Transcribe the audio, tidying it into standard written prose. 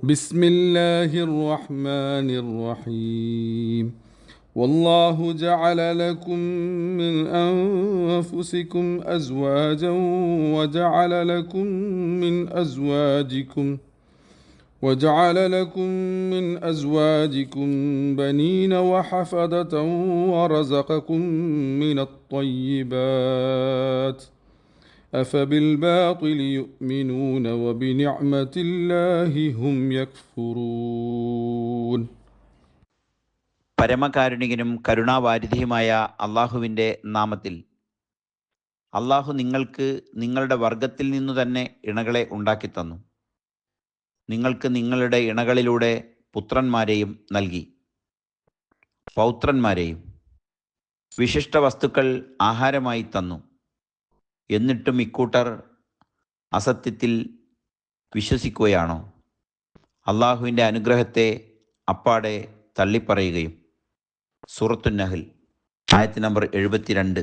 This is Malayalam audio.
بسم الله الرحمن الرحيم والله جعل لكم من أنفسكم أزواجا وجعل لكم من أزواجكم بنين وحفدة ورزقكم من الطيبات أفبالباطل يؤمنون وبنعمة الله هم يكفرون. പരമകാരുണികനും കരുണാവാരിധിയുമായ അള്ളാഹുവിൻ്റെ നാമത്തിൽ. അള്ളാഹു നിങ്ങൾക്ക് നിങ്ങളുടെ വർഗത്തിൽ നിന്നു തന്നെ ഇണകളെ ഉണ്ടാക്കിത്തന്നു. നിങ്ങൾക്ക് നിങ്ങളുടെ ഇണകളിലൂടെ പുത്രന്മാരെയും നൽകി, പൗത്രന്മാരെയും. വിശിഷ്ട വസ്തുക്കൾ ആഹാരമായി തന്നു. എന്നിട്ടും ഇക്കൂട്ടർ അസത്യത്തിൽ വിശ്വസിക്കുകയാണോ? അള്ളാഹുവിൻ്റെ അനുഗ്രഹത്തെ അപ്പാടെ തള്ളിപ്പറയുകയും. സൂറത്തുൻ നഹ്ൽ ആയത്ത് നമ്പർ 72.